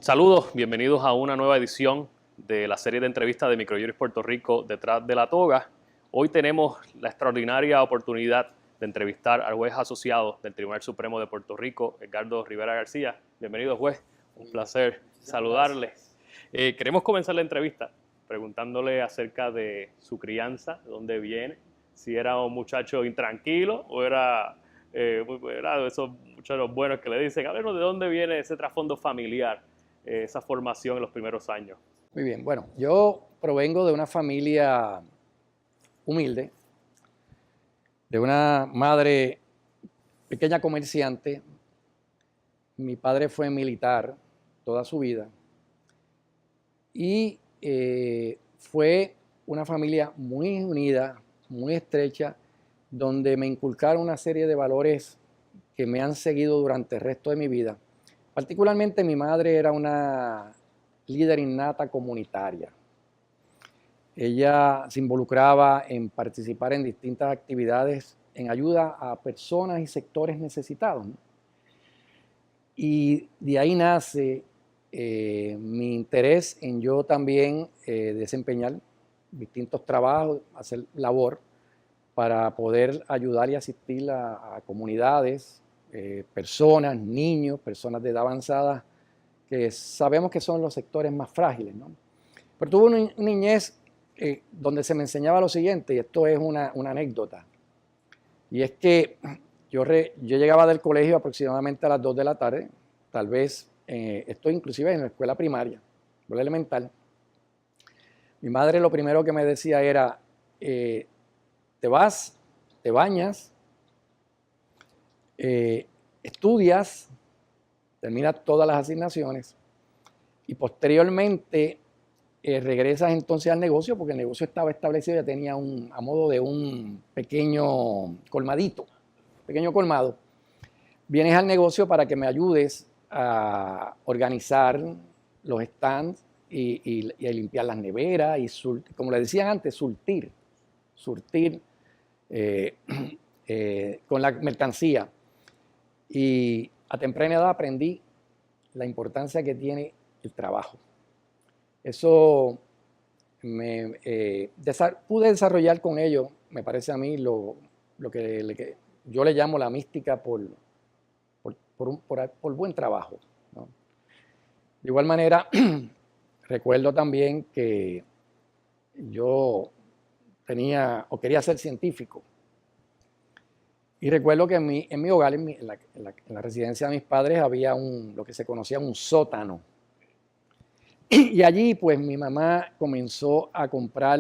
Saludos, bienvenidos a una nueva edición de la serie de entrevistas de Microjuris Puerto Rico detrás de la toga. Hoy tenemos la extraordinaria oportunidad de entrevistar al juez asociado del Tribunal Supremo de Puerto Rico, Edgardo Rivera García. Bienvenido, juez. Un placer saludarle. Queremos comenzar la entrevista preguntándole acerca de su crianza, de dónde viene, si era un muchacho intranquilo o era de esos muchachos buenos que le dicen, a ver, ¿de dónde viene ese trasfondo familiar, esa formación en los primeros años? Muy bien, bueno, yo provengo de una familia humilde, de una madre pequeña comerciante. Mi padre fue militar toda su vida y fue una familia muy unida, muy estrecha, donde me inculcaron una serie de valores que me han seguido durante el resto de mi vida. Particularmente mi madre era una líder innata comunitaria. Ella se involucraba en participar en distintas actividades en ayuda a personas y sectores necesitados, ¿no? Y de ahí nace mi interés en yo también desempeñar distintos trabajos, hacer labor para poder ayudar y asistir a comunidades, personas, niños, personas de edad avanzada, que sabemos que son los sectores más frágiles, ¿no? Pero tuve una niñez donde se me enseñaba lo siguiente, y esto es una anécdota, y es que yo llegaba del colegio aproximadamente a las 2 de la tarde, tal vez, esto inclusive en la escuela primaria, escuela elemental. Mi madre lo primero que me decía era, te vas, te bañas, estudias, terminas todas las asignaciones y posteriormente regresas entonces al negocio, porque el negocio estaba establecido, ya tenía a modo de un pequeño colmadito, pequeño colmado. Vienes al negocio para que me ayudes a organizar los stands y a limpiar las neveras y, como le decían antes, surtir con la mercancía. Y a temprana edad aprendí la importancia que tiene el trabajo. Eso pude desarrollar con ellos, me parece a mí, lo que yo le llamo la mística por buen trabajo, ¿no? De igual manera, recuerdo también que yo quería ser científico. Y recuerdo que en mi hogar, en la residencia de mis padres, había lo que se conocía un sótano. Y allí, pues, mi mamá comenzó a comprar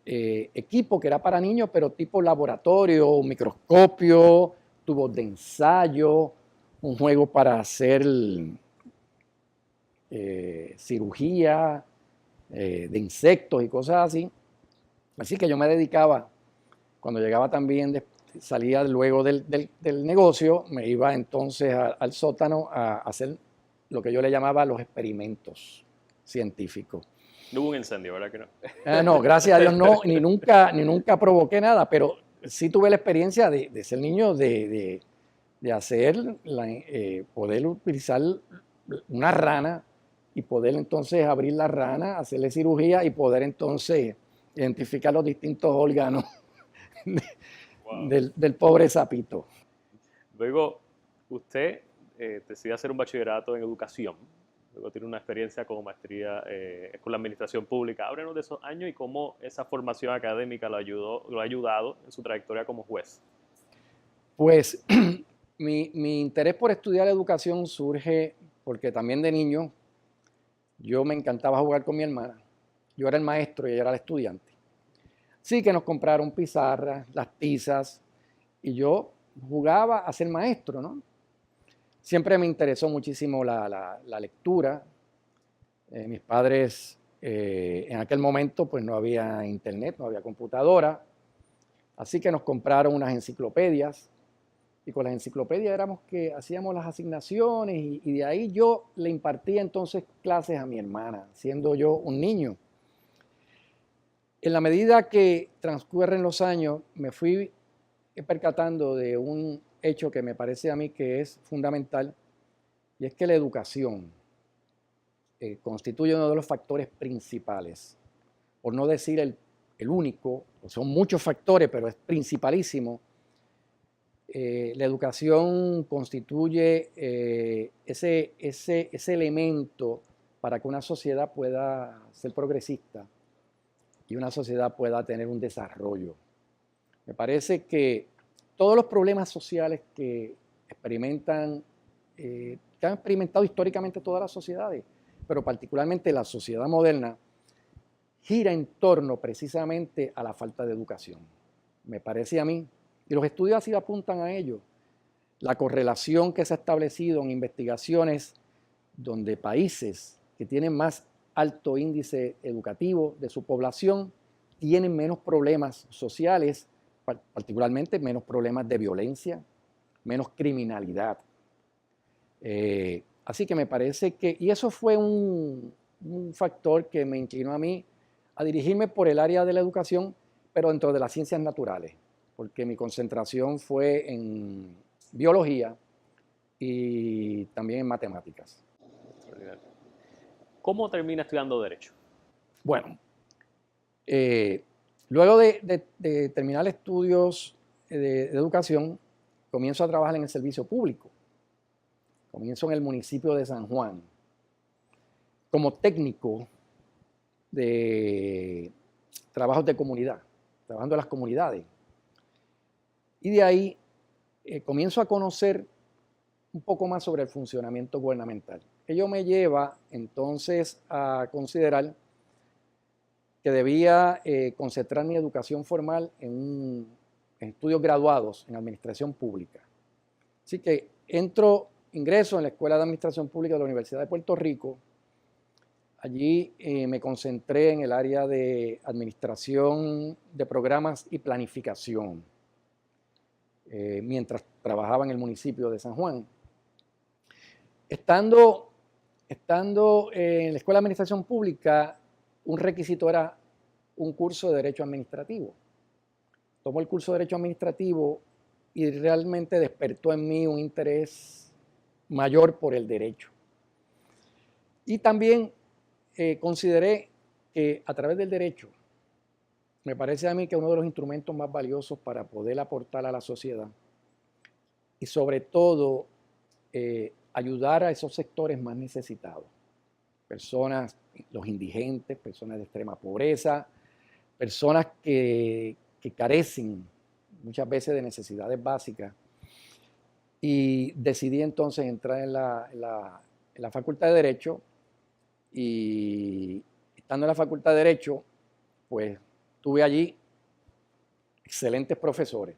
equipo que era para niños, pero tipo laboratorio, un microscopio, tubos de ensayo, un juego para hacer cirugía de insectos y cosas así. Así que yo me dedicaba, cuando llegaba también, salía luego del negocio, me iba entonces al sótano a hacer lo que yo le llamaba los experimentos científicos. No hubo un incendio, ¿verdad que no? No, gracias a Dios no, ni nunca provoqué nada, pero sí tuve la experiencia de ser niño, de hacer, poder utilizar una rana y poder entonces abrir la rana, hacerle cirugía y poder entonces identificar los distintos órganos Wow. del pobre sapito. Luego, usted decide hacer un bachillerato en educación. Luego tiene una experiencia como maestría con la administración pública. Háblenos de esos años y cómo esa formación académica lo ha ayudado en su trayectoria como juez. Pues mi interés por estudiar educación surge porque también de niño yo me encantaba jugar con mi hermana. Yo era el maestro y ella era la estudiante. Sí que nos compraron pizarras, las tizas, y yo jugaba a ser maestro, ¿no? Siempre me interesó muchísimo la lectura. Mis padres en aquel momento pues no había internet, no había computadora, así que nos compraron unas enciclopedias y con las enciclopedias éramos que hacíamos las asignaciones y de ahí yo le impartía entonces clases a mi hermana, siendo yo un niño. En la medida que transcurren los años me fui percatando de un hecho que me parece a mí que es fundamental, y es que la educación constituye uno de los factores principales, por no decir el único, son muchos factores, pero es principalísimo. La educación constituye ese elemento para que una sociedad pueda ser progresista y una sociedad pueda tener un desarrollo. Me parece que todos los problemas sociales que experimentan, que han experimentado históricamente todas las sociedades, pero particularmente la sociedad moderna, gira en torno precisamente a la falta de educación. Me parece a mí, y los estudios así apuntan a ello, la correlación que se ha establecido en investigaciones donde países que tienen más alto índice educativo de su población tienen menos problemas sociales, particularmente menos problemas de violencia, menos criminalidad. Así que me parece que, y eso fue un factor que me inclinó a mí a dirigirme por el área de la educación, pero dentro de las ciencias naturales, porque mi concentración fue en biología y también en matemáticas. ¿Cómo termina estudiando Derecho? Bueno, luego de terminar estudios de educación, comienzo a trabajar en el servicio público. Comienzo en el municipio de San Juan como técnico de trabajos de comunidad, trabajando en las comunidades. Y de ahí comienzo a conocer un poco más sobre el funcionamiento gubernamental. Ello me lleva entonces a considerar que debía concentrar mi educación formal en estudios graduados en administración pública. Así que ingreso en la Escuela de Administración Pública de la Universidad de Puerto Rico. Allí me concentré en el área de administración de programas y planificación, mientras trabajaba en el municipio de San Juan. Estando en la Escuela de Administración Pública, un requisito era un curso de Derecho Administrativo. Tomó el curso de Derecho Administrativo y realmente despertó en mí un interés mayor por el derecho. Y también consideré que a través del derecho, me parece a mí que uno de los instrumentos más valiosos para poder aportar a la sociedad y sobre todo ayudar a esos sectores más necesitados, personas, los indigentes, personas de extrema pobreza, personas que carecen muchas veces de necesidades básicas. Y decidí entonces entrar en la Facultad de Derecho y estando en la Facultad de Derecho, pues tuve allí excelentes profesores.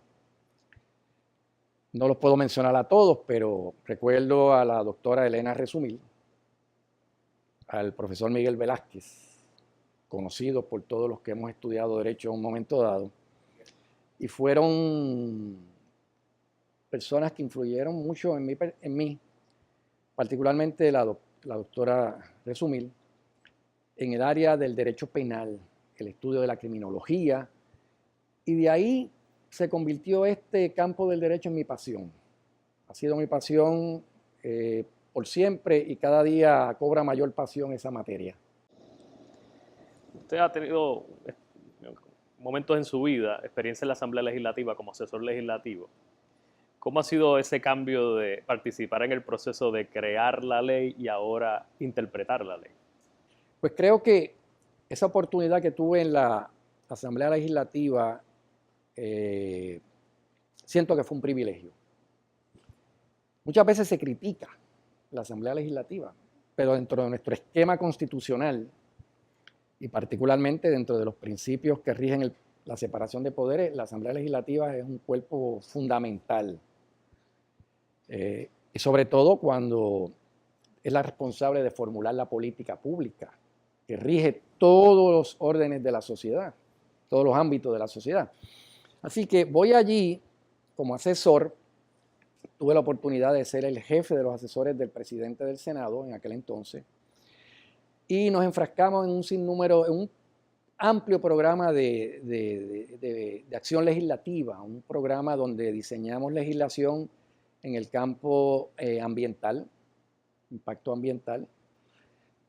No los puedo mencionar a todos, pero recuerdo a la doctora Elena Resumil, al profesor Miguel Velázquez, conocido por todos los que hemos estudiado Derecho en un momento dado, y fueron personas que influyeron mucho en mí, particularmente la doctora Resumil, en el área del derecho penal, el estudio de la criminología, y de ahí se convirtió este campo del derecho en mi pasión. Ha sido mi pasión por siempre y cada día cobra mayor pasión esa materia. Usted ha tenido momentos en su vida, experiencia en la Asamblea Legislativa como asesor legislativo. ¿Cómo ha sido ese cambio de participar en el proceso de crear la ley y ahora interpretar la ley? Pues creo que esa oportunidad que tuve en la Asamblea Legislativa, siento que fue un privilegio. Muchas veces se critica la Asamblea Legislativa, pero dentro de nuestro esquema constitucional y particularmente dentro de los principios que rigen la separación de poderes, la Asamblea Legislativa es un cuerpo fundamental. Y sobre todo cuando es la responsable de formular la política pública, que rige todos los órdenes de la sociedad, todos los ámbitos de la sociedad. Así que voy allí como asesor, tuve la oportunidad de ser el jefe de los asesores del presidente del Senado en aquel entonces, y nos enfrascamos en un sinnúmero, en un amplio programa de acción legislativa, un programa donde diseñamos legislación en el campo ambiental, impacto ambiental.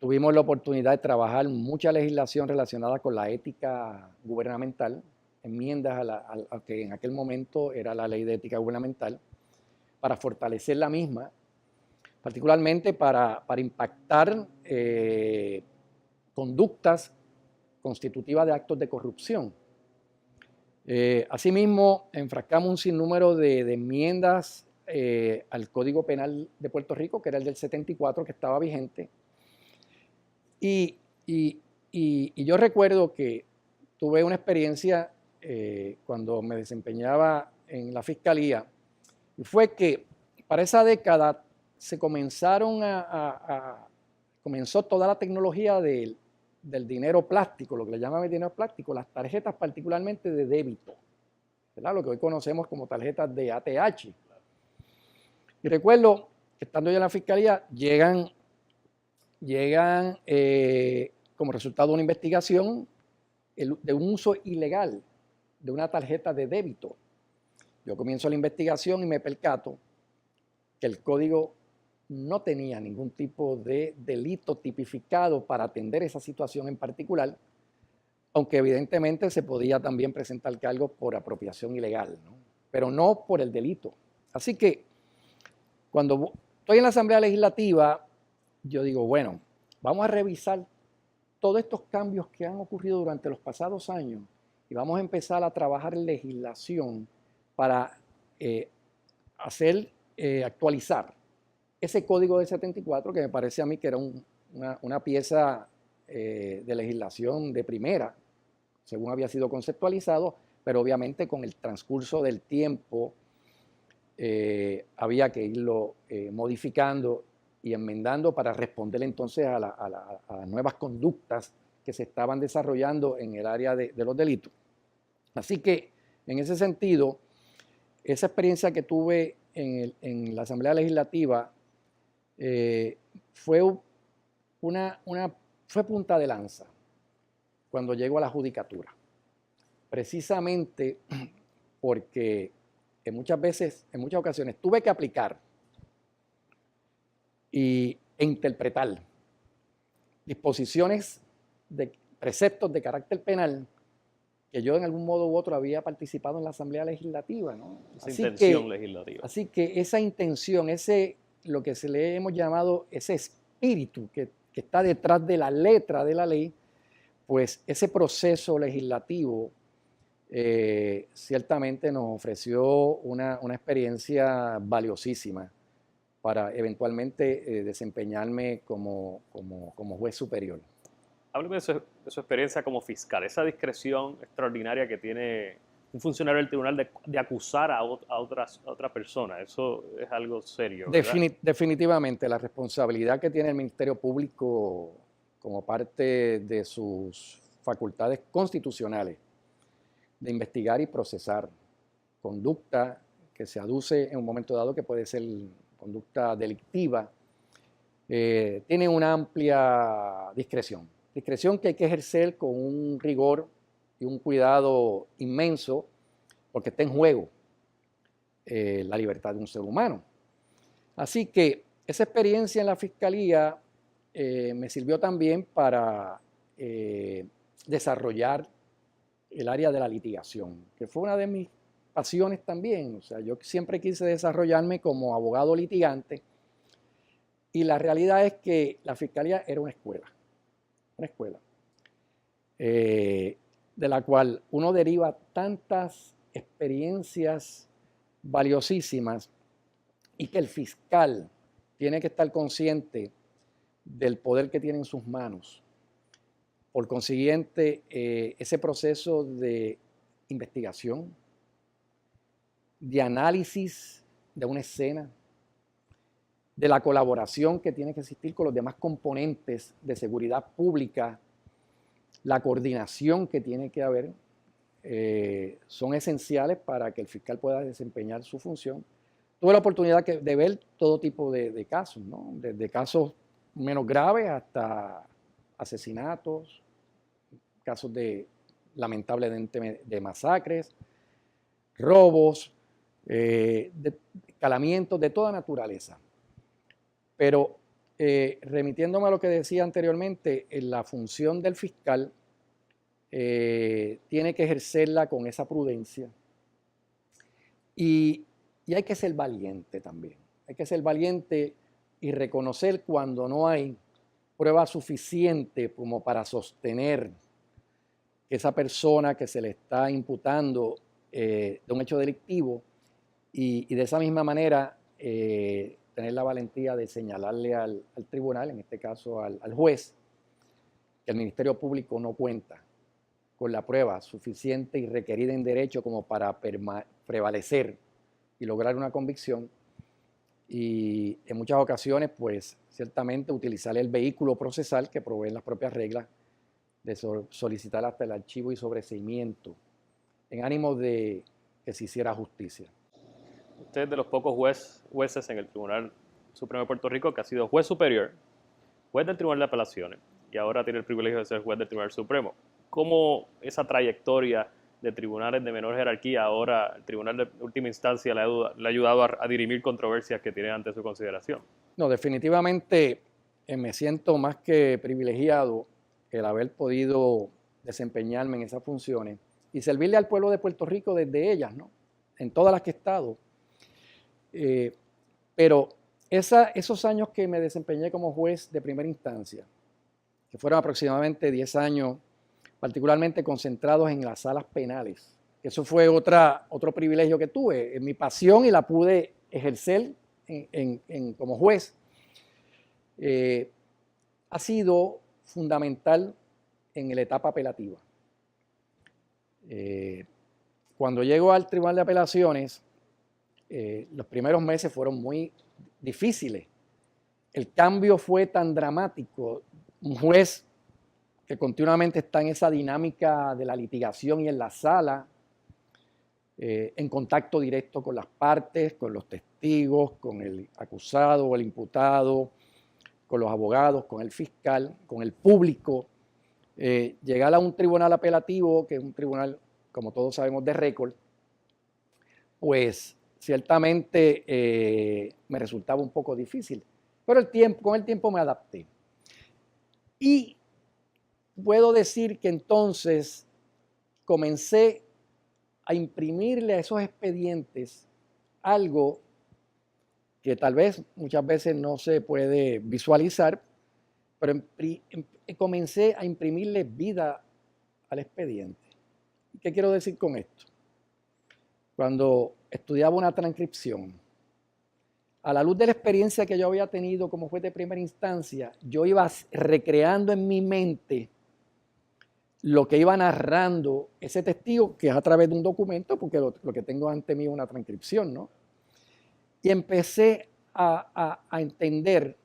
tuvimos la oportunidad de trabajar mucha legislación relacionada con la ética gubernamental, enmiendas a lo que en aquel momento era la Ley de Ética Gubernamental, para fortalecer la misma, particularmente para impactar conductas constitutivas de actos de corrupción. Asimismo, enfrascamos un sinnúmero de enmiendas al Código Penal de Puerto Rico, que era el del 74, que estaba vigente. Y yo recuerdo que tuve una experiencia cuando me desempeñaba en la Fiscalía, y fue que para esa década se comenzó toda la tecnología del dinero plástico, lo que le llaman el dinero plástico, las tarjetas particularmente de débito, ¿verdad? Lo que hoy conocemos como tarjetas de ATH. Y recuerdo que estando yo en la Fiscalía, llegan como resultado de una investigación de un uso ilegal de una tarjeta de débito. Yo comienzo la investigación y me percato que el código no tenía ningún tipo de delito tipificado para atender esa situación en particular, aunque evidentemente se podía también presentar cargos por apropiación ilegal, ¿no? Pero no por el delito. Así que cuando estoy en la Asamblea Legislativa, yo digo, bueno, vamos a revisar todos estos cambios que han ocurrido durante los pasados años y vamos a empezar a trabajar en legislación para actualizar ese código del 74, que me parece a mí que era una pieza de legislación de primera, según había sido conceptualizado, pero obviamente con el transcurso del tiempo había que irlo modificando y enmendando para responder entonces a las nuevas conductas que se estaban desarrollando en el área de los delitos. Así que, en ese sentido, esa experiencia que tuve en la Asamblea Legislativa fue punta de lanza cuando llego a la judicatura. Precisamente porque en muchas ocasiones tuve que aplicar e interpretar disposiciones de preceptos de carácter penal que yo en algún modo u otro había participado en la Asamblea Legislativa, ¿no? Esa intención legislativa. Así que esa intención, lo que se le hemos llamado ese espíritu que está detrás de la letra de la ley, pues ese proceso legislativo ciertamente nos ofreció una experiencia valiosísima para eventualmente desempeñarme como juez superior. Hábleme de su experiencia como fiscal, esa discreción extraordinaria que tiene un funcionario del tribunal de acusar a otra persona. Eso es algo serio, ¿verdad? Definitivamente, la responsabilidad que tiene el Ministerio Público como parte de sus facultades constitucionales de investigar y procesar conducta que se aduce en un momento dado que puede ser conducta delictiva, tiene una amplia discreción que hay que ejercer con un rigor y un cuidado inmenso, porque está en juego la libertad de un ser humano. Así que esa experiencia en la Fiscalía me sirvió también para desarrollar el área de la litigación, que fue una de mis pasiones también. O sea, yo siempre quise desarrollarme como abogado litigante, y la realidad es que la Fiscalía era una escuela de la cual uno deriva tantas experiencias valiosísimas, y que el fiscal tiene que estar consciente del poder que tiene en sus manos. Por consiguiente, ese proceso de investigación, de análisis de una escena, de la colaboración que tiene que existir con los demás componentes de seguridad pública, la coordinación que tiene que haber, son esenciales para que el fiscal pueda desempeñar su función. Tuve la oportunidad de ver todo tipo de casos, ¿no? Desde casos menos graves hasta asesinatos, casos lamentablemente de masacres, robos, escalamientos de toda naturaleza. Pero remitiéndome a lo que decía anteriormente, la función del fiscal tiene que ejercerla con esa prudencia y hay que ser valiente también. Hay que ser valiente y reconocer cuando no hay prueba suficiente como para sostener que esa persona que se le está imputando de un hecho delictivo y de esa misma manera tener la valentía de señalarle al tribunal, en este caso al juez, que el Ministerio Público no cuenta con la prueba suficiente y requerida en derecho como para prevalecer y lograr una convicción. Y en muchas ocasiones, pues ciertamente utilizar el vehículo procesal que proveen las propias reglas de solicitar hasta el archivo y sobreseimiento en ánimo de que se hiciera justicia. Usted es de los pocos jueces en el Tribunal Supremo de Puerto Rico que ha sido juez superior, juez del Tribunal de Apelaciones y ahora tiene el privilegio de ser juez del Tribunal Supremo. ¿Cómo esa trayectoria de tribunales de menor jerarquía, ahora el Tribunal de Última Instancia le ha ayudado a dirimir controversias que tiene ante su consideración? No, definitivamente me siento más que privilegiado el haber podido desempeñarme en esas funciones y servirle al pueblo de Puerto Rico desde ellas, ¿no? En todas las que he estado. Pero esos años que me desempeñé como juez de primera instancia, que fueron aproximadamente 10 años, particularmente concentrados en las salas penales, eso fue otro privilegio que tuve, mi pasión y la pude ejercer como juez, ha sido fundamental en la etapa apelativa. Cuando llego al Tribunal de Apelaciones, los primeros meses fueron muy difíciles. El cambio fue tan dramático. Un juez que continuamente está en esa dinámica de la litigación y en la sala, en contacto directo con las partes, con los testigos, con el acusado o el imputado, con los abogados, con el fiscal, con el público. Llegar a un tribunal apelativo, que es un tribunal, como todos sabemos, de récord, pues ciertamente me resultaba un poco difícil. Pero con el tiempo me adapté. Y puedo decir que entonces comencé a imprimirle a esos expedientes algo que tal vez muchas veces no se puede visualizar, pero comencé a imprimirle vida al expediente. ¿Qué quiero decir con esto? Cuando estudiaba una transcripción, a la luz de la experiencia que yo había tenido como juez de primera instancia, yo iba recreando en mi mente lo que iba narrando ese testigo, que es a través de un documento, porque lo que tengo ante mí es una transcripción, ¿no? Y empecé a entender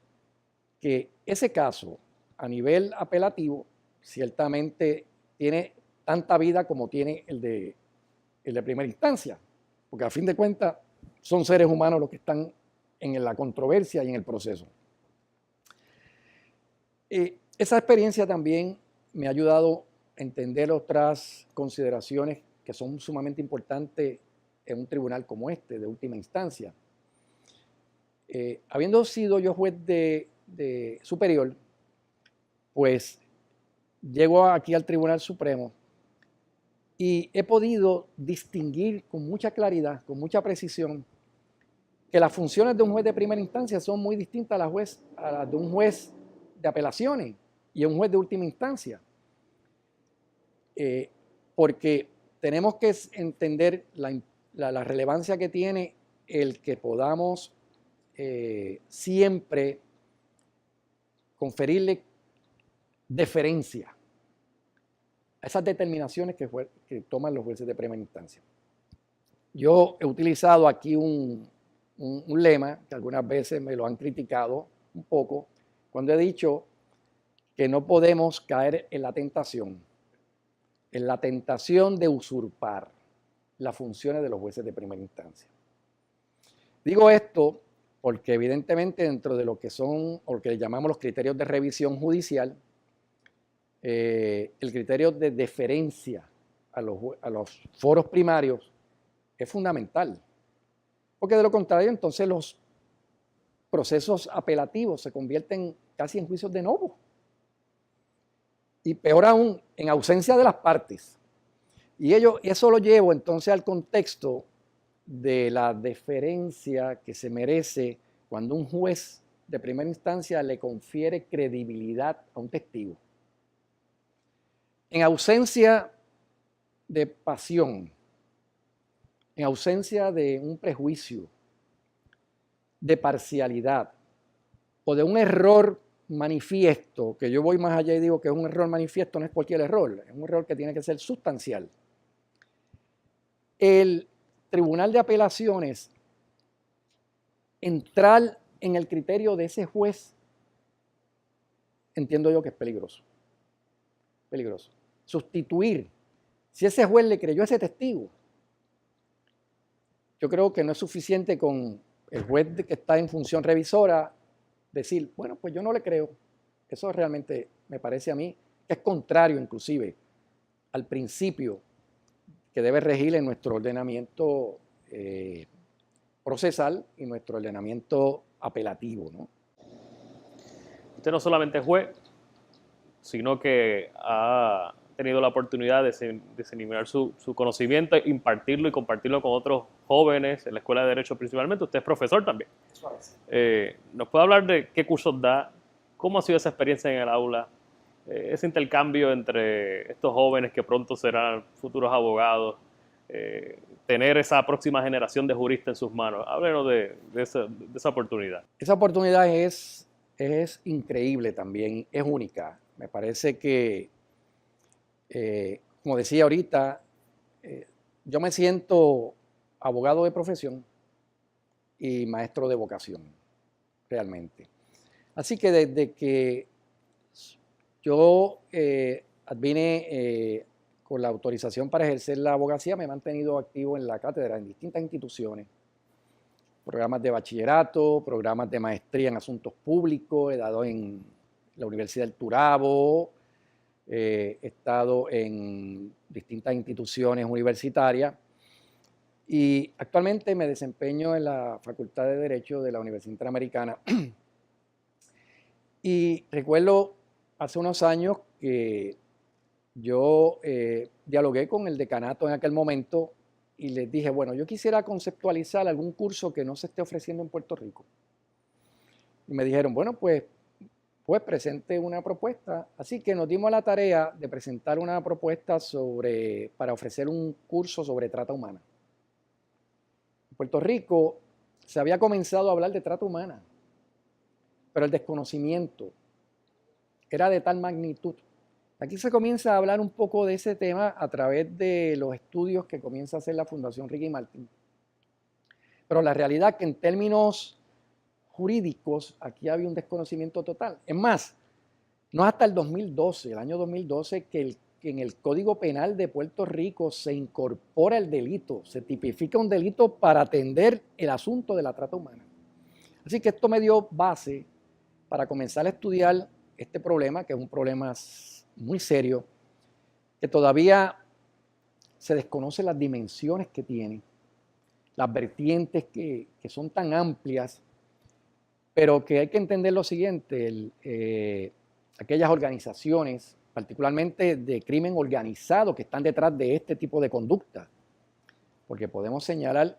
que ese caso, a nivel apelativo, ciertamente tiene tanta vida como tiene el de primera instancia, porque a fin de cuentas son seres humanos los que están en la controversia y en el proceso. Esa experiencia también me ha ayudado a entender otras consideraciones que son sumamente importantes en un tribunal como este, de última instancia. Habiendo sido yo juez de superior, pues llego aquí al Tribunal Supremo y he podido distinguir con mucha claridad, con mucha precisión, que las funciones de un juez de primera instancia son muy distintas a las de un juez de apelaciones y un juez de última instancia. Porque tenemos que entender la relevancia que tiene el que podamos siempre conferirle deferencia a esas determinaciones que toman los jueces de primera instancia. Yo he utilizado aquí un lema que algunas veces me lo han criticado un poco, cuando he dicho que no podemos caer en la tentación de usurpar las funciones de los jueces de primera instancia. Digo esto porque evidentemente dentro de lo que son, o lo que llamamos los criterios de revisión judicial, el criterio de deferencia a los foros primarios es fundamental. Porque de lo contrario, entonces los procesos apelativos se convierten casi en juicios de novo. Y peor aún, en ausencia de las partes. Y eso lo llevo entonces al contexto de la deferencia que se merece cuando un juez de primera instancia le confiere credibilidad a un testigo. En ausencia de pasión, en ausencia de un prejuicio, de parcialidad o de un error manifiesto, que yo voy más allá y digo que es un error manifiesto, no es cualquier error, es un error que tiene que ser sustancial. El Tribunal de Apelaciones, entrar en el criterio de ese juez, entiendo yo que es peligroso. Peligroso. Sustituir, si ese juez le creyó a ese testigo, yo creo que no es suficiente con el juez que está en función revisora decir, bueno, pues yo no le creo. Eso realmente me parece a mí que es contrario inclusive al principio que debe regir en nuestro ordenamiento procesal y nuestro ordenamiento apelativo, ¿no? Usted no solamente es juez, sino que ha tenido la oportunidad de diseminar su conocimiento, impartirlo y compartirlo con otros jóvenes en la Escuela de Derecho principalmente. Usted es profesor también. ¿Nos puede hablar de qué cursos da? ¿Cómo ha sido esa experiencia en el aula? Ese intercambio entre estos jóvenes que pronto serán futuros abogados, tener esa próxima generación de juristas en sus manos. Háblenos de esa oportunidad. Esa oportunidad es increíble también, es única. Me parece que, como decía ahorita, yo me siento abogado de profesión y maestro de vocación, realmente. Así que desde que yo vine con la autorización para ejercer la abogacía, me he mantenido activo en la cátedra en distintas instituciones, programas de bachillerato, programas de maestría en asuntos públicos, he dado en la Universidad del Turabo, he estado en distintas instituciones universitarias y actualmente me desempeño en la Facultad de Derecho de la Universidad Interamericana. Y recuerdo hace unos años que yo dialogué con el decanato en aquel momento y les dije, bueno, yo quisiera conceptualizar algún curso que no se esté ofreciendo en Puerto Rico. Y me dijeron, bueno, pues presente una propuesta. Así que nos dimos la tarea de presentar una propuesta para ofrecer un curso sobre trata humana. En Puerto Rico se había comenzado a hablar de trata humana, pero el desconocimiento era de tal magnitud. Aquí se comienza a hablar un poco de ese tema a través de los estudios que comienza a hacer la Fundación Ricky Martin. Pero la realidad es que en términos jurídicos aquí había un desconocimiento total. Es más, no es hasta el 2012, el año 2012, que en el Código Penal de Puerto Rico se incorpora el delito, se tipifica un delito para atender el asunto de la trata humana. Así que esto me dio base para comenzar a estudiar este problema, que es un problema muy serio, que todavía se desconocen las dimensiones que tiene, las vertientes que son tan amplias, pero que hay que entender lo siguiente, aquellas organizaciones, particularmente de crimen organizado, que están detrás de este tipo de conducta, porque podemos señalar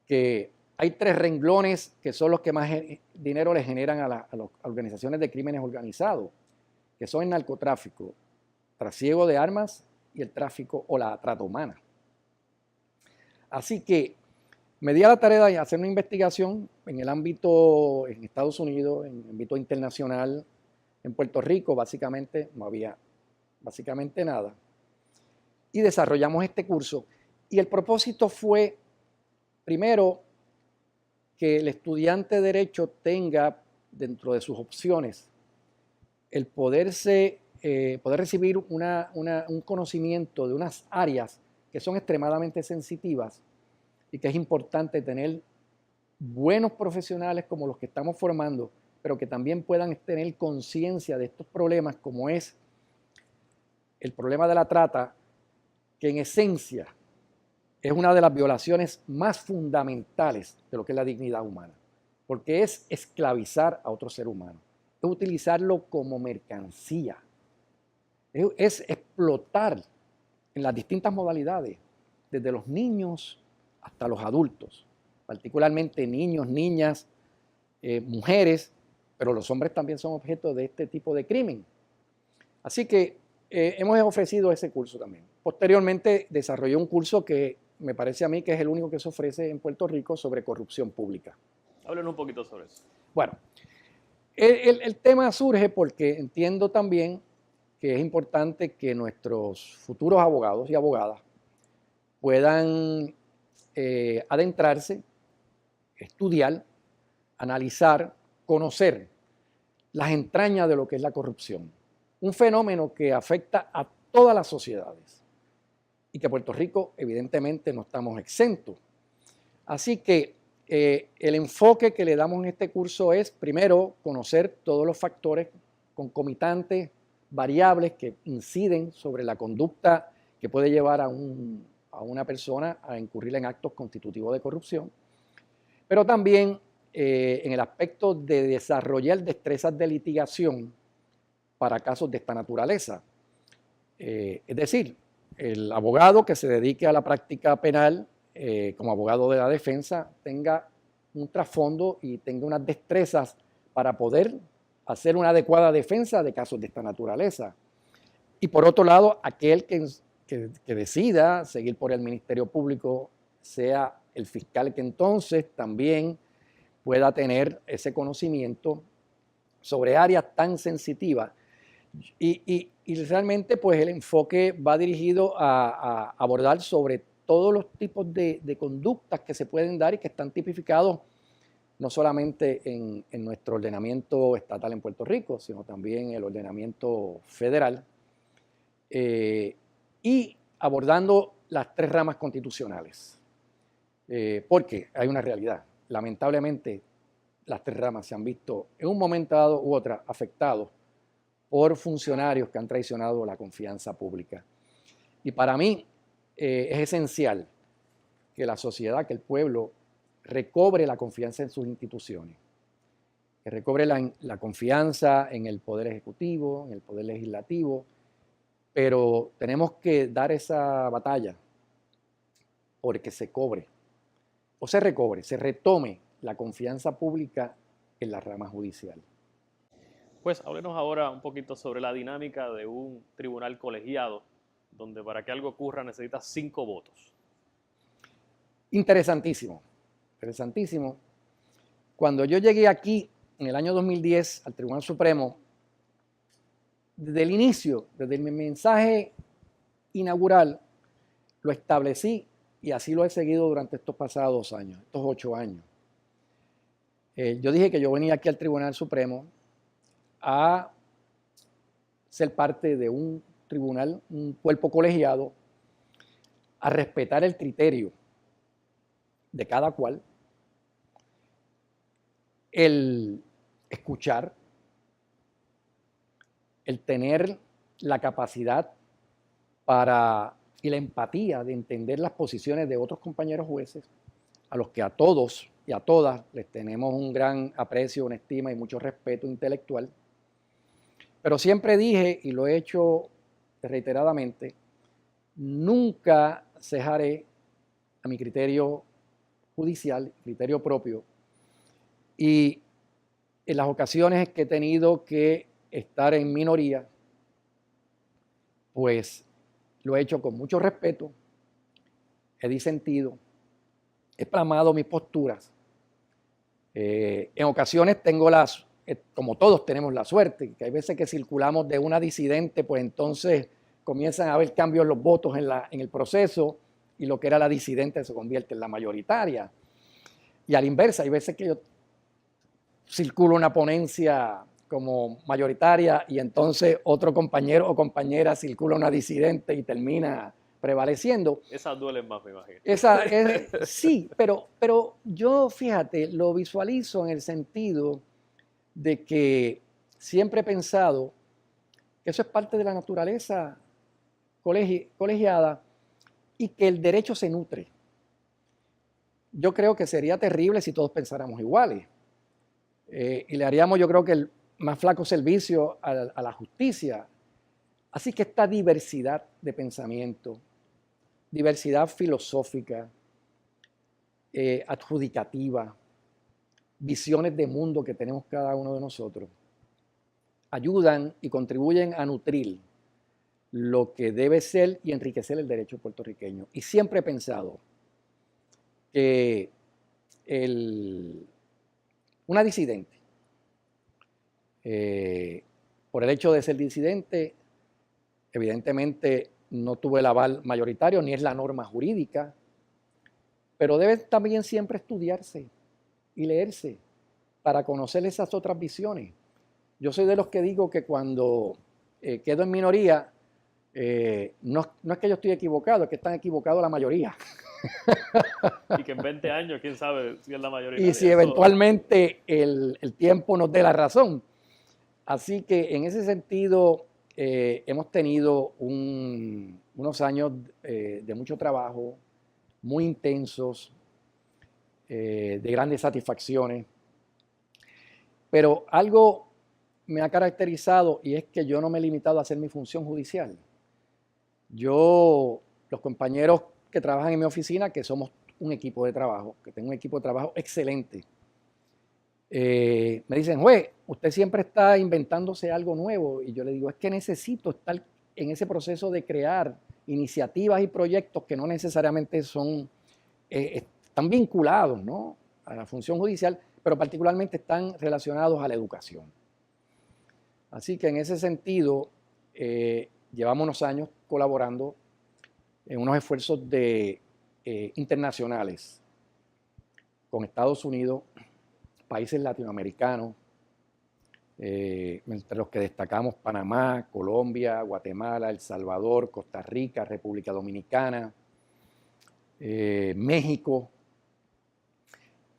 que hay 3 renglones que son los que más dinero le generan a las organizaciones de crímenes organizados, que son el narcotráfico, trasiego de armas y el tráfico o la trata humana. Así que me di a la tarea de hacer una investigación en el ámbito, en Estados Unidos, en el ámbito internacional. En Puerto Rico básicamente no había nada. Y desarrollamos este curso. Y el propósito fue, primero, que el estudiante de Derecho tenga dentro de sus opciones el poder recibir un conocimiento de unas áreas que son extremadamente sensitivas y que es importante tener buenos profesionales como los que estamos formando, pero que también puedan tener conciencia de estos problemas, como es el problema de la trata, que en esencia es una de las violaciones más fundamentales de lo que es la dignidad humana. porque es esclavizar a otro ser humano, es utilizarlo como mercancía, es explotar en las distintas modalidades, desde los niños hasta los adultos, particularmente niños, niñas, mujeres, pero los hombres también son objeto de este tipo de crimen. Así que hemos ofrecido ese curso también. Posteriormente desarrollé un curso que me parece a mí que es el único que se ofrece en Puerto Rico sobre corrupción pública. Háblenos un poquito sobre eso. Bueno, el tema surge porque entiendo también que es importante que nuestros futuros abogados y abogadas puedan adentrarse, estudiar, analizar, conocer las entrañas de lo que es la corrupción. Un fenómeno que afecta a todas las sociedades y que Puerto Rico evidentemente no estamos exentos. Así que el enfoque que le damos en este curso es, primero, conocer todos los factores concomitantes, variables que inciden sobre la conducta que puede llevar a una persona a incurrir en actos constitutivos de corrupción, pero también en el aspecto de desarrollar destrezas de litigación para casos de esta naturaleza. Es decir, el abogado que se dedique a la práctica penal como abogado de la defensa tenga un trasfondo y tenga unas destrezas para poder hacer una adecuada defensa de casos de esta naturaleza. Y por otro lado, aquel que decida seguir por el Ministerio Público sea el fiscal que entonces también pueda tener ese conocimiento sobre áreas tan sensitivas. Y realmente pues el enfoque va dirigido a abordar sobre todos los tipos de conductas que se pueden dar y que están tipificados no solamente en nuestro ordenamiento estatal en Puerto Rico, sino también en el ordenamiento federal, y abordando las tres ramas constitucionales. Porque hay una realidad. Lamentablemente, las tres ramas se han visto en un momento dado u otra afectados por funcionarios que han traicionado la confianza pública. Y para mí es esencial que la sociedad, que el pueblo recobre la confianza en sus instituciones, que recobre la confianza en el Poder Ejecutivo, en el Poder Legislativo, pero tenemos que dar esa batalla porque se cobre, o se recobre, se retome la confianza pública en la rama judicial. Pues háblenos ahora un poquito sobre la dinámica de un tribunal colegiado, donde para que algo ocurra necesita 5 votos. Interesantísimo, interesantísimo. Cuando yo llegué aquí en el año 2010 al Tribunal Supremo, desde el inicio, desde mi mensaje inaugural, lo establecí y así lo he seguido durante estos pasados 2 años, estos 8 años. Yo dije que yo venía aquí al Tribunal Supremo a ser parte de un tribunal, un cuerpo colegiado, a respetar el criterio de cada cual, el escuchar, el tener la capacidad y la empatía de entender las posiciones de otros compañeros jueces, a los que a todos y a todas les tenemos un gran aprecio, una estima y mucho respeto intelectual. Pero siempre dije, y lo he hecho reiteradamente, nunca cejaré a mi criterio judicial, criterio propio, y en las ocasiones que he tenido que estar en minoría, pues lo he hecho con mucho respeto, he disentido, he plasmado mis posturas. En ocasiones tengo como todos tenemos la suerte, que hay veces que circulamos de una disidente, pues entonces comienzan a haber cambios en los votos en el proceso y lo que era la disidente se convierte en la mayoritaria. Y a la inversa, hay veces que yo circulo una ponencia como mayoritaria y entonces otro compañero o compañera circula una disidente y termina prevaleciendo. Esas duelen más, me imagino. Sí, pero yo, fíjate, lo visualizo en el sentido de que siempre he pensado que eso es parte de la naturaleza colegiada y que el derecho se nutre. Yo creo que sería terrible si todos pensáramos iguales. y le haríamos, yo creo que el más flaco servicio a la justicia. Así que esta diversidad de pensamiento, diversidad filosófica, adjudicativa, visiones de mundo que tenemos cada uno de nosotros, ayudan y contribuyen a nutrir lo que debe ser y enriquecer el derecho puertorriqueño. Y siempre he pensado que una disidente, por el hecho de ser disidente, evidentemente no tuvo el aval mayoritario ni es la norma jurídica, pero debe también siempre estudiarse y leerse para conocer esas otras visiones. Yo soy de los que digo que cuando quedo en minoría, no es que yo estoy equivocado, es que están equivocados la mayoría. Y que en 20 años, quién sabe si es la mayoría. Y si eventualmente el tiempo nos dé la razón. Así que en ese sentido hemos tenido unos años de mucho trabajo, muy intensos, de grandes satisfacciones. Pero algo me ha caracterizado y es que yo no me he limitado a hacer mi función judicial. Los compañeros que trabajan en mi oficina, que somos un equipo de trabajo, que tengo un equipo de trabajo excelente, me dicen, juez, usted siempre está inventándose algo nuevo. Y yo le digo, es que necesito estar en ese proceso de crear iniciativas y proyectos que no necesariamente están vinculados, ¿no?, a la función judicial, pero particularmente están relacionados a la educación. Así que en ese sentido, llevamos unos años colaborando en unos esfuerzos internacionales con Estados Unidos, países latinoamericanos, entre los que destacamos Panamá, Colombia, Guatemala, El Salvador, Costa Rica, República Dominicana, México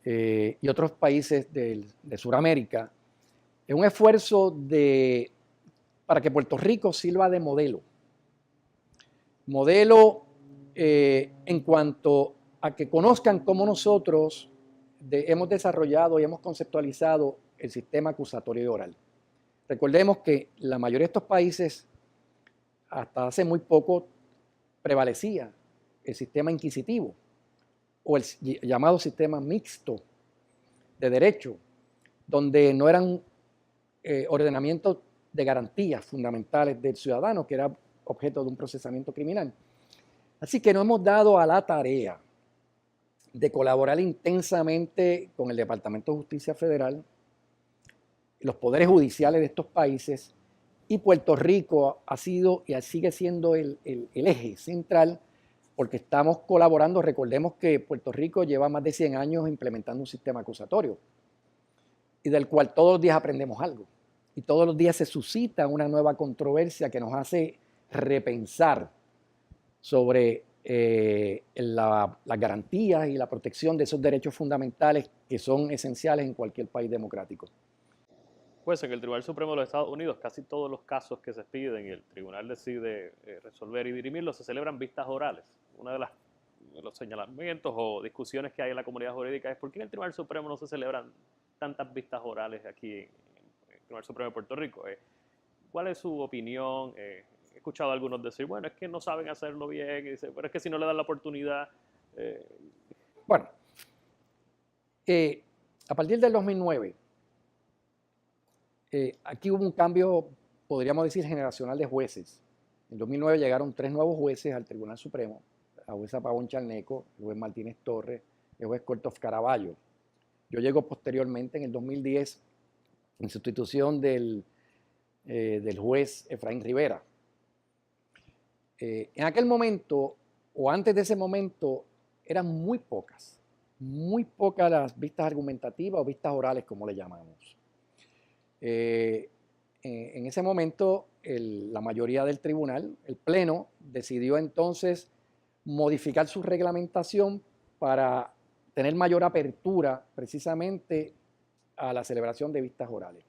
y otros países de Sudamérica. Es un esfuerzo para que Puerto Rico sirva de modelo. Modelo en cuanto a que conozcan cómo nosotros hemos desarrollado y hemos conceptualizado el sistema acusatorio y oral. Recordemos que la mayoría de estos países, hasta hace muy poco, prevalecía el sistema inquisitivo o el llamado sistema mixto de derecho, donde no eran ordenamientos de garantías fundamentales del ciudadano, que era objeto de un procesamiento criminal. Así que nos hemos dado a la tarea de colaborar intensamente con el Departamento de Justicia Federal, los poderes judiciales de estos países, y Puerto Rico ha sido y sigue siendo el eje central, porque estamos colaborando. Recordemos que Puerto Rico lleva más de 100 años implementando un sistema acusatorio y del cual todos los días aprendemos algo. Y todos los días se suscita una nueva controversia que nos hace repensar sobre las garantías y la protección de esos derechos fundamentales que son esenciales en cualquier país democrático. Pues en el Tribunal Supremo de los Estados Unidos, casi todos los casos que se piden y el tribunal decide resolver y dirimirlos, se celebran vistas orales. Uno de los señalamientos o discusiones que hay en la comunidad jurídica es por qué en el Tribunal Supremo no se celebran tantas vistas orales aquí en el Tribunal Supremo de Puerto Rico. ¿Cuál es su opinión? He escuchado a algunos decir, bueno, es que no saben hacerlo bien, y dice, pero es que si no le dan la oportunidad... Bueno, a partir del 2009, aquí hubo un cambio, podríamos decir, generacional de jueces. En 2009 llegaron 3 nuevos jueces al Tribunal Supremo, la jueza Pavón Charneco, el juez Martínez Torres, el juez Cortof Caraballo. Yo llego posteriormente en el 2010 en sustitución del juez Efraín Rivera. En aquel momento, o antes de ese momento, eran muy pocas las vistas argumentativas o vistas orales, como le llamamos. En ese momento, la mayoría del tribunal, el pleno, decidió entonces modificar su reglamentación para tener mayor apertura precisamente a la celebración de vistas orales.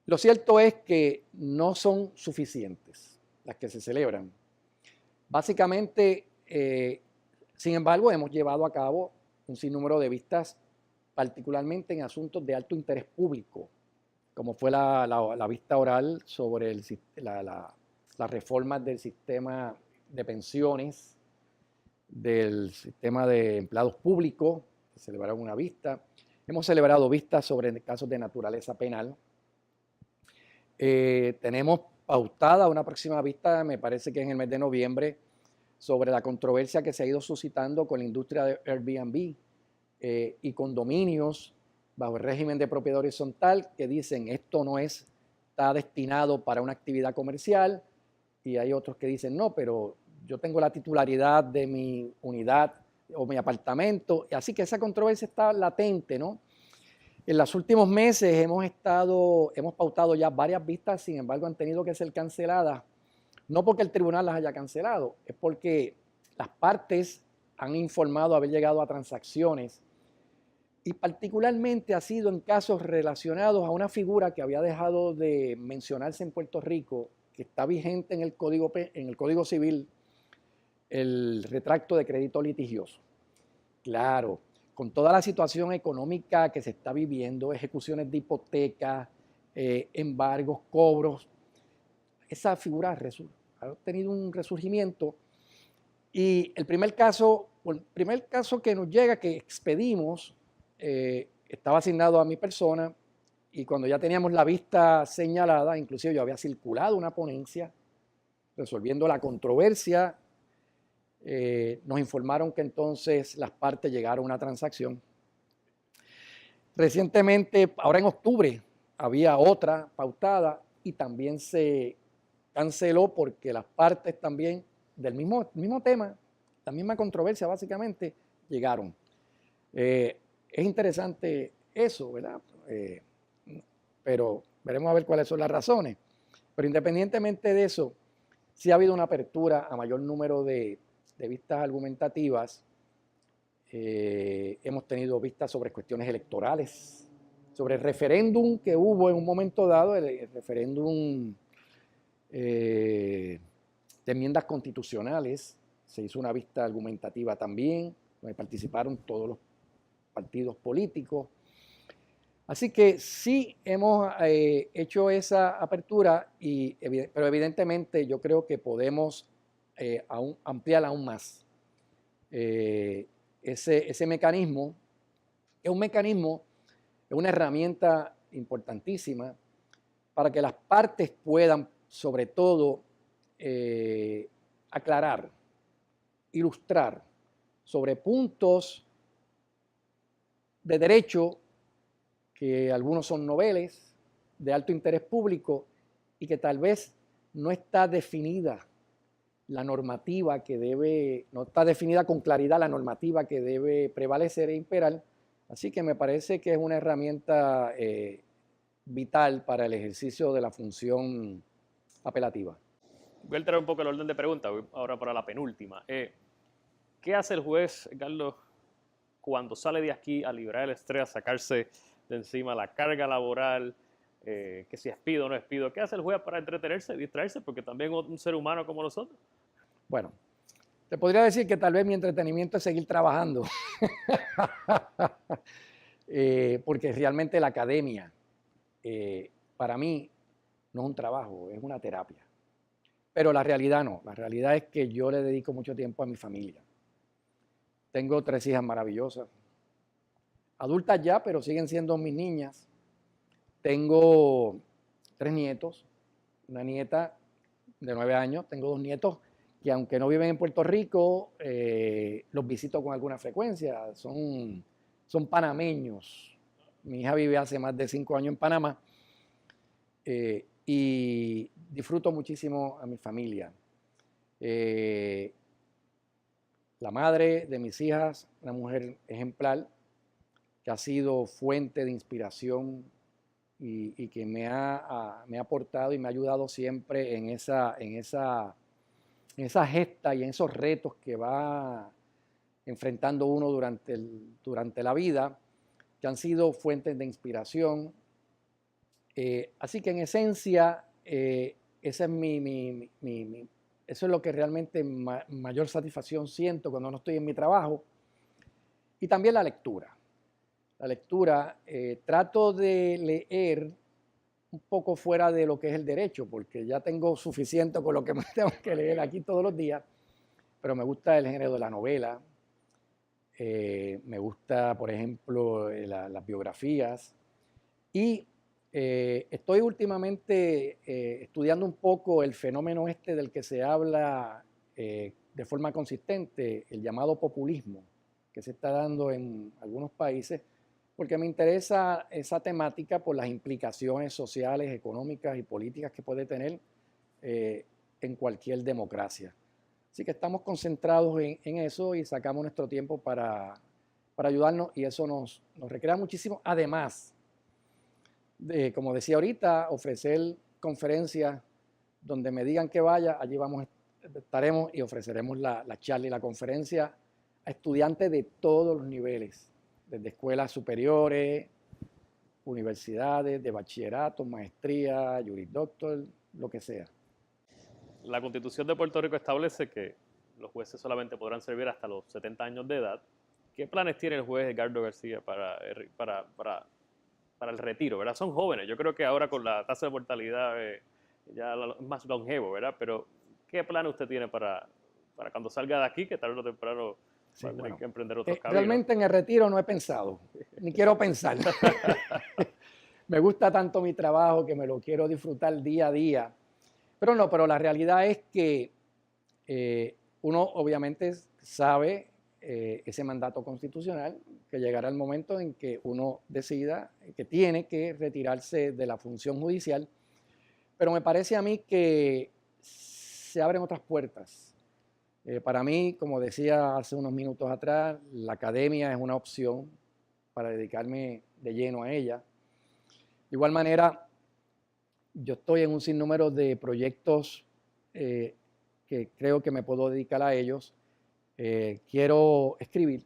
Lo cierto es que no son suficientes las que se celebran. Básicamente, sin embargo, hemos llevado a cabo un sinnúmero de vistas particularmente en asuntos de alto interés público, como fue la vista oral sobre las reformas del sistema de pensiones, del sistema de empleados públicos, que celebraron una vista. Hemos celebrado vistas sobre casos de naturaleza penal. Tenemos pautada una próxima vista, me parece que en el mes de noviembre, sobre la controversia que se ha ido suscitando con la industria de Airbnb y condominios bajo el régimen de propiedad horizontal, que dicen esto no está destinado para una actividad comercial, y hay otros que dicen no, pero yo tengo la titularidad de mi unidad o mi apartamento, así que esa controversia está latente, ¿no? En los últimos meses hemos pautado ya varias vistas, sin embargo han tenido que ser canceladas, no porque el tribunal las haya cancelado, es porque las partes han informado haber llegado a transacciones y particularmente ha sido en casos relacionados a una figura que había dejado de mencionarse en Puerto Rico, que está vigente en el Código Civil, el retracto de crédito litigioso. Claro, con toda la situación económica que se está viviendo, ejecuciones de hipotecas, embargos, cobros, esa figura ha tenido un resurgimiento. Y el primer caso que nos llega, que expedimos, estaba asignado a mi persona, y cuando ya teníamos la vista señalada, inclusive yo había circulado una ponencia resolviendo la controversia, nos informaron que entonces las partes llegaron a una transacción. Recientemente, ahora en octubre, había otra pautada y también se canceló porque las partes también del mismo tema, la misma controversia básicamente, llegaron. Es interesante eso, ¿verdad? Pero veremos a ver cuáles son las razones. Pero independientemente de eso, sí ha habido una apertura a mayor número de vistas argumentativas. Hemos tenido vistas sobre cuestiones electorales, sobre el referéndum que hubo en un momento dado, el referéndum de enmiendas constitucionales. Se hizo una vista argumentativa también, donde participaron todos los partidos políticos. Así que sí hemos hecho esa apertura, pero evidentemente yo creo que podemos ampliar aún más ese mecanismo. Es un mecanismo, es una herramienta importantísima para que las partes puedan, sobre todo, aclarar, ilustrar sobre puntos de derecho que algunos son noveles, de alto interés público, y que tal vez no está definida la normativa no está definida con claridad la normativa que debe prevalecer e imperar. Así que me parece que es una herramienta vital para el ejercicio de la función apelativa. Voy a alterar un poco el orden de preguntas, voy ahora para la penúltima. ¿Qué hace el juez, Carlos, cuando sale de aquí a liberar el estrés, a sacarse de encima la carga laboral, que si es pido o no es pido? ¿Qué hace el juez para entretenerse, distraerse? Porque también es un ser humano como nosotros. Bueno, te podría decir que tal vez mi entretenimiento es seguir trabajando, porque realmente la academia para mí no es un trabajo, es una terapia. Pero la realidad no, la realidad es que yo le dedico mucho tiempo a mi familia. Tengo 3 hijas maravillosas, adultas ya, pero siguen siendo mis niñas. Tengo 3 nietos, una nieta de 9 años, tengo 2 nietos que aunque no viven en Puerto Rico, los visito con alguna frecuencia, son panameños. Mi hija vive hace más de 5 años en Panamá y disfruto muchísimo a mi familia. La madre de mis hijas, una mujer ejemplar, que ha sido fuente de inspiración y que me ha aportado y me ha ayudado siempre en esa gesta y en esos retos que va enfrentando uno durante la vida, que han sido fuentes de inspiración. Así que en esencia, esa es eso es lo que realmente mayor satisfacción siento cuando no estoy en mi trabajo. Y también la lectura. la lectura, trato de leer un poco fuera de lo que es el derecho, porque ya tengo suficiente con lo que me tengo que leer aquí todos los días, pero me gusta el género de la novela, me gusta, por ejemplo, las biografías y estoy últimamente estudiando un poco el fenómeno este del que se habla de forma consistente, el llamado populismo, que se está dando en algunos países, porque me interesa esa temática por las implicaciones sociales, económicas y políticas que puede tener en cualquier democracia. Así que estamos concentrados en eso y sacamos nuestro tiempo para ayudarnos y eso nos recrea muchísimo. Además de, como decía ahorita, ofrecer conferencias donde me digan que vaya, allí estaremos y ofreceremos la charla y la conferencia a estudiantes de todos los niveles, desde escuelas superiores, universidades, de bachillerato, maestría, jurisdoctor, lo que sea. La Constitución de Puerto Rico establece que los jueces solamente podrán servir hasta los 70 años de edad. ¿Qué planes tiene el juez Edgardo García para el retiro, ¿verdad? Son jóvenes. Yo creo que ahora con la tasa de mortalidad ya es más longevo, ¿verdad? Pero ¿qué plan usted tiene para cuando salga de aquí, que tarde o temprano Sí, va a tener bueno, que emprender otros caminos? realmente en el retiro no he pensado, ni quiero pensar. Me gusta tanto mi trabajo que me lo quiero disfrutar día a día. Pero la realidad es que uno obviamente sabe ese mandato constitucional, que llegará el momento en que uno decida que tiene que retirarse de la función judicial, pero me parece a mí que se abren otras puertas. Para mí, como decía hace unos minutos atrás, la academia es una opción para dedicarme de lleno a ella. De igual manera, yo estoy en un sinnúmero de proyectos que creo que me puedo dedicar a ellos. Quiero escribir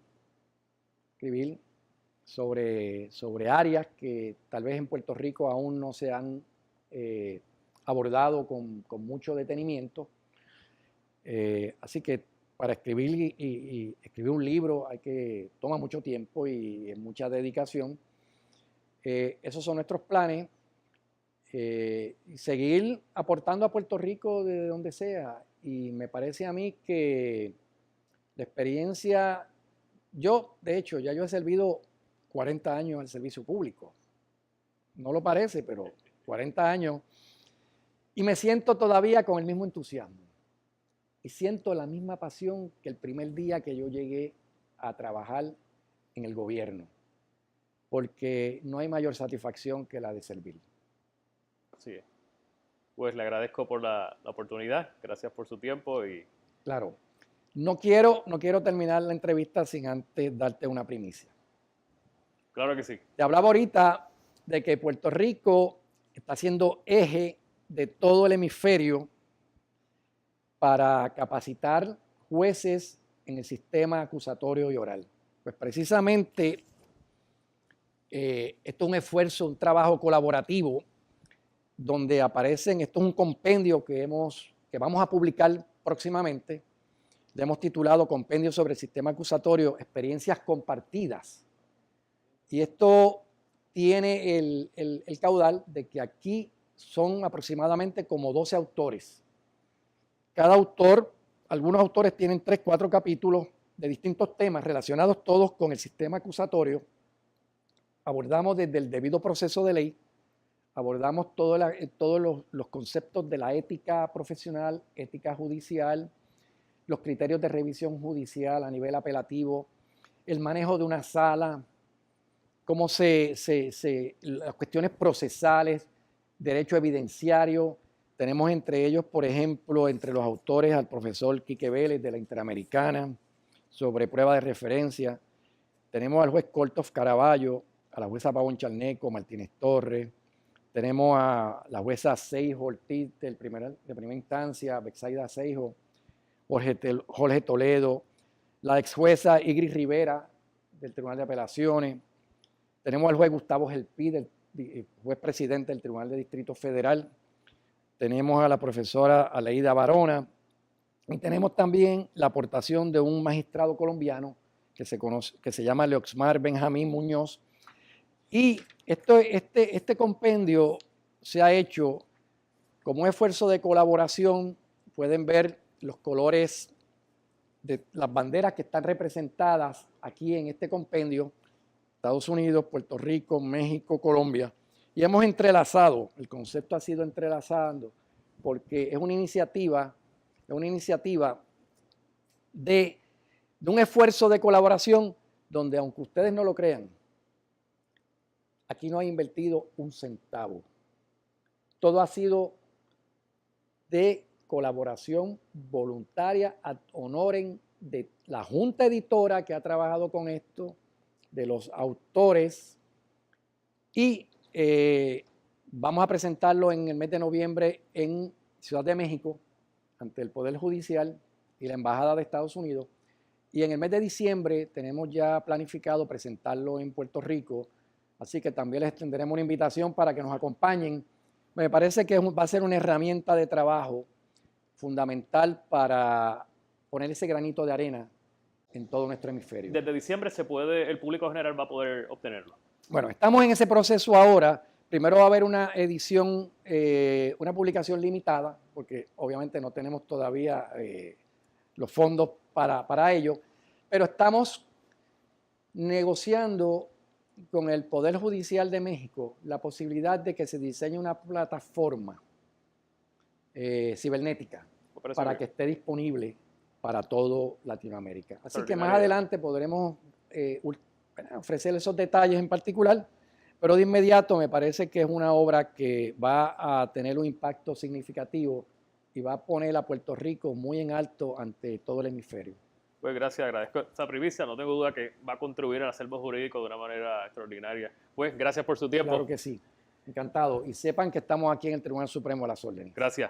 sobre áreas que tal vez en Puerto Rico aún no se han abordado con mucho detenimiento. Así que para escribir y escribir un libro toma mucho tiempo y mucha dedicación. Esos son nuestros planes. Seguir aportando a Puerto Rico de donde sea. Y me parece a mí que la experiencia, de hecho, ya yo he servido 40 años al servicio público. No lo parece, pero 40 años. Y me siento todavía con el mismo entusiasmo. Y siento la misma pasión que el primer día que yo llegué a trabajar en el gobierno. Porque no hay mayor satisfacción que la de servir. Así es. Pues le agradezco por la oportunidad, gracias por su tiempo y... Claro, no quiero terminar la entrevista sin antes darte una primicia. Claro que sí. Te hablaba ahorita de que Puerto Rico está siendo eje de todo el hemisferio para capacitar jueces en el sistema acusatorio y oral. Pues precisamente esto es un esfuerzo, un trabajo colaborativo donde aparecen, esto es un compendio que vamos a publicar próximamente, le hemos titulado Compendio sobre el Sistema Acusatorio, Experiencias Compartidas. Y esto tiene el caudal de que aquí son aproximadamente como 12 autores. Cada autor, algunos autores tienen 3, 4 capítulos de distintos temas relacionados todos con el sistema acusatorio. Abordamos desde el debido proceso de ley, abordamos todos los conceptos de la ética profesional, ética judicial, los criterios de revisión judicial a nivel apelativo, el manejo de una sala, cómo las cuestiones procesales, derecho evidenciario. Tenemos entre ellos, por ejemplo, entre los autores al profesor Quique Vélez de la Interamericana sobre prueba de referencia. Tenemos al juez Cortof Caraballo, a la jueza Pavón Charneco, Martínez Torres. Tenemos a la jueza Seijo Ortiz de primera instancia, Bexaida Seijo, Jorge Toledo, la ex jueza Igris Rivera del Tribunal de Apelaciones. Tenemos al juez Gustavo Gelpi, juez presidente del Tribunal de Distrito Federal. Tenemos a la profesora Aleida Barona. Y tenemos también la aportación de un magistrado colombiano que se llama Leoxmar Benjamín Muñoz, Y este compendio se ha hecho como un esfuerzo de colaboración. Pueden ver los colores de las banderas que están representadas aquí en este compendio: Estados Unidos, Puerto Rico, México, Colombia. Y hemos entrelazado, el concepto ha sido entrelazando, porque es una iniciativa de un esfuerzo de colaboración donde, aunque ustedes no lo crean, aquí no ha invertido un centavo. Todo ha sido de colaboración voluntaria ad honorem de la junta editora que ha trabajado con esto, de los autores, y vamos a presentarlo en el mes de noviembre en Ciudad de México ante el Poder Judicial y la Embajada de Estados Unidos, y en el mes de diciembre tenemos ya planificado presentarlo en Puerto Rico, así que también les extenderemos una invitación para que nos acompañen. Me parece que va a ser una herramienta de trabajo fundamental para poner ese granito de arena en todo nuestro hemisferio. Desde diciembre el público general va a poder obtenerlo. Bueno, estamos en ese proceso ahora. Primero va a haber una edición, una publicación limitada, porque obviamente no tenemos todavía los fondos para ello, pero estamos negociando con el Poder Judicial de México la posibilidad de que se diseñe una plataforma cibernética para que esté disponible para todo Latinoamérica. Así que más adelante podremos ofrecer esos detalles en particular, pero de inmediato me parece que es una obra que va a tener un impacto significativo y va a poner a Puerto Rico muy en alto ante todo el hemisferio. Pues gracias, agradezco esta primicia, no tengo duda que va a contribuir al acervo jurídico de una manera extraordinaria. Pues gracias por su tiempo. Claro que sí, encantado. Y sepan que estamos aquí en el Tribunal Supremo a las órdenes. Gracias.